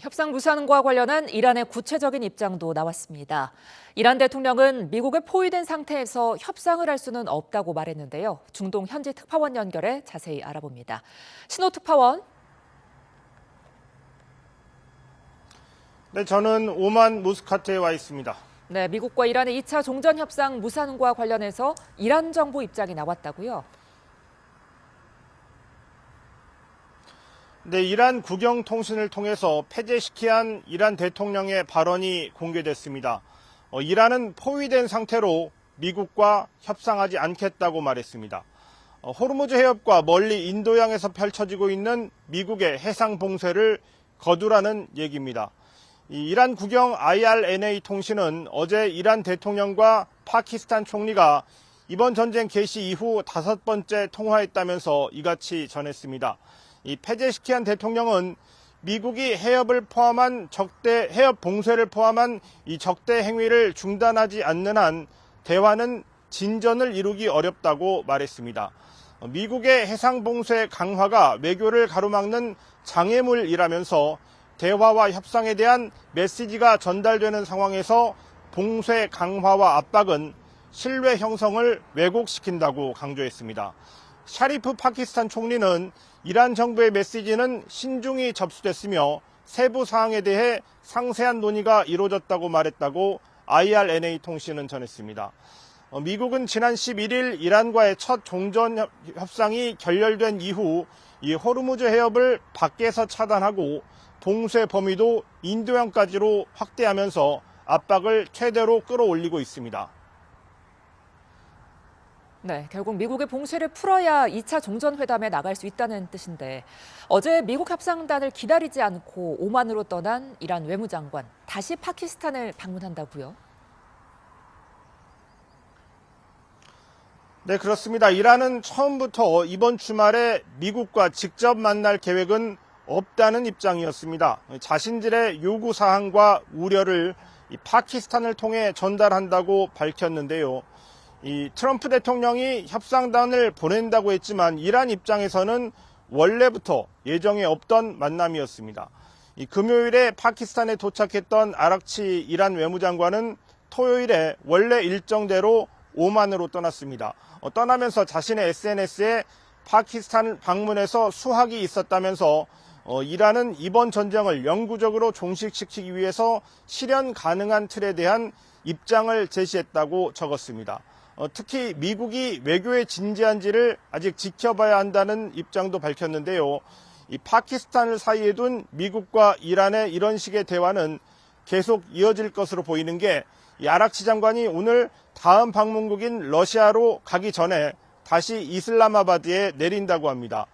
협상 무산과 관련한 이란의 구체적인 입장도 나왔습니다. 이란 대통령은 미국에 포위된 상태에서 협상을 할 수는 없다고 말했는데요. 중동 현지 특파원 연결해 자세히 알아봅니다. 신호 특파원. 네, 저는 오만 무스카트에 와 있습니다. 네, 미국과 이란의 2차 종전 협상 무산과 관련해서 이란 정부 입장이 나왔다고요? 네, 이란 국영통신을 통해서 폐쇄시켜야 한 이란 대통령의 발언이 공개됐습니다. 이란은 포위된 상태로 미국과 협상하지 않겠다고 말했습니다. 호르무즈 해협과 멀리 인도양에서 펼쳐지고 있는 미국의 해상 봉쇄를 거두라는 얘기입니다. 이란 국영 IRNA 통신은 어제 이란 대통령과 파키스탄 총리가 이번 전쟁 개시 이후 5번째 통화했다면서 이같이 전했습니다. 이 페제시키안 대통령은 미국이 해협 봉쇄를 포함한 이 적대 행위를 중단하지 않는 한 대화는 진전을 이루기 어렵다고 말했습니다. 미국의 해상 봉쇄 강화가 외교를 가로막는 장애물이라면서 대화와 협상에 대한 메시지가 전달되는 상황에서 봉쇄 강화와 압박은 신뢰 형성을 왜곡시킨다고 강조했습니다. 샤리프 파키스탄 총리는 이란 정부의 메시지는 신중히 접수됐으며 세부 사항에 대해 상세한 논의가 이루어졌다고 말했다고 IRNA 통신은 전했습니다. 미국은 지난 11일 이란과의 첫 종전 협상이 결렬된 이후 이 호르무즈 해협을 밖에서 차단하고 봉쇄 범위도 인도양까지로 확대하면서 압박을 최대로 끌어올리고 있습니다. 네, 결국 미국의 봉쇄를 풀어야 2차 종전회담에 나갈 수 있다는 뜻인데 어제 미국 협상단을 기다리지 않고 오만으로 떠난 이란 외무장관, 다시 파키스탄을 방문한다고요? 네, 그렇습니다. 이란은 처음부터 이번 주말에 미국과 직접 만날 계획은 없다는 입장이었습니다. 자신들의 요구사항과 우려를 파키스탄을 통해 전달한다고 밝혔는데요. 이 트럼프 대통령이 협상단을 보낸다고 했지만 이란 입장에서는 원래부터 예정에 없던 만남이었습니다. 이 금요일에 파키스탄에 도착했던 아락치 이란 외무장관은 토요일에 원래 일정대로 오만으로 떠났습니다. 떠나면서 자신의 SNS에 파키스탄 방문에서 수학이 있었다면서 이란은 이번 전쟁을 영구적으로 종식시키기 위해서 실현 가능한 틀에 대한 입장을 제시했다고 적었습니다. 특히 미국이 외교의 진지한지를 아직 지켜봐야 한다는 입장도 밝혔는데요. 이 파키스탄을 사이에 둔 미국과 이란의 이런 식의 대화는 계속 이어질 것으로 보이는 게 이 아락치 장관이 오늘 다음 방문국인 러시아로 가기 전에 다시 이슬라마바드에 내린다고 합니다.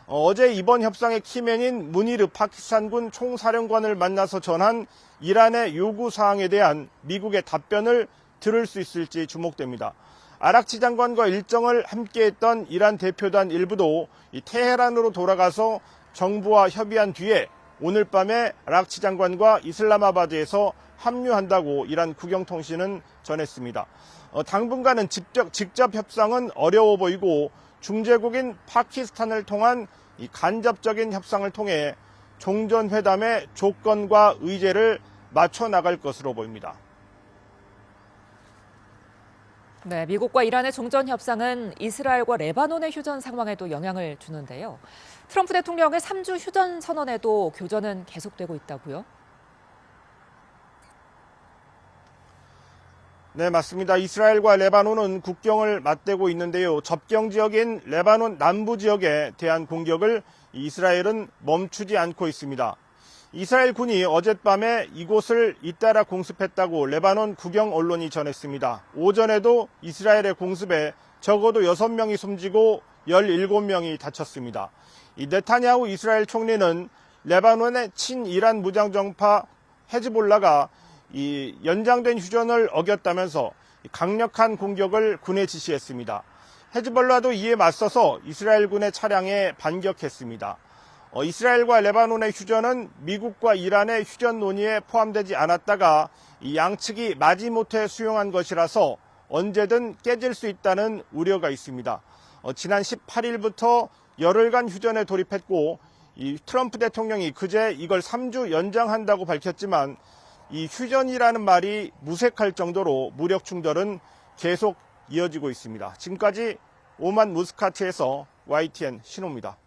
어제 이번 협상의 키맨인 무니르 파키스탄군 총사령관을 만나서 전한 이란의 요구사항에 대한 미국의 답변을 들을 수 있을지 주목됩니다. 아락치 장관과 일정을 함께했던 이란 대표단 일부도 테헤란으로 돌아가서 정부와 협의한 뒤에 오늘 밤에 아락치 장관과 이슬라마바드에서 합류한다고 이란 국영통신은 전했습니다. 당분간은 직접 협상은 어려워 보이고 중재국인 파키스탄을 통한 이 간접적인 협상을 통해 종전회담의 조건과 의제를 맞춰 나갈 것으로 보입니다. 네, 미국과 이란의 종전 협상은 이스라엘과 레바논의 휴전 상황에도 영향을 주는데요. 트럼프 대통령의 3주 휴전 선언에도 교전은 계속되고 있다고요? 네, 맞습니다. 이스라엘과 레바논은 국경을 맞대고 있는데요. 접경 지역인 레바논 남부 지역에 대한 공격을 이스라엘은 멈추지 않고 있습니다. 이스라엘 군이 어젯밤에 이곳을 잇따라 공습했다고 레바논 국영 언론이 전했습니다. 오전에도 이스라엘의 공습에 적어도 6명이 숨지고 17명이 다쳤습니다. 이 네타냐후 이스라엘 총리는 레바논의 친이란 무장정파 헤즈볼라가 이 연장된 휴전을 어겼다면서 강력한 공격을 군에 지시했습니다. 헤즈볼라도 이에 맞서서 이스라엘 군의 차량에 반격했습니다. 이스라엘과 레바논의 휴전은 미국과 이란의 휴전 논의에 포함되지 않았다가 이 양측이 마지못해 수용한 것이라서 언제든 깨질 수 있다는 우려가 있습니다. 지난 18일부터 열흘간 휴전에 돌입했고 이 트럼프 대통령이 그제 이걸 3주 연장한다고 밝혔지만 이 휴전이라는 말이 무색할 정도로 무력 충돌은 계속 이어지고 있습니다. 지금까지 오만 무스카트에서 YTN 신호입니다.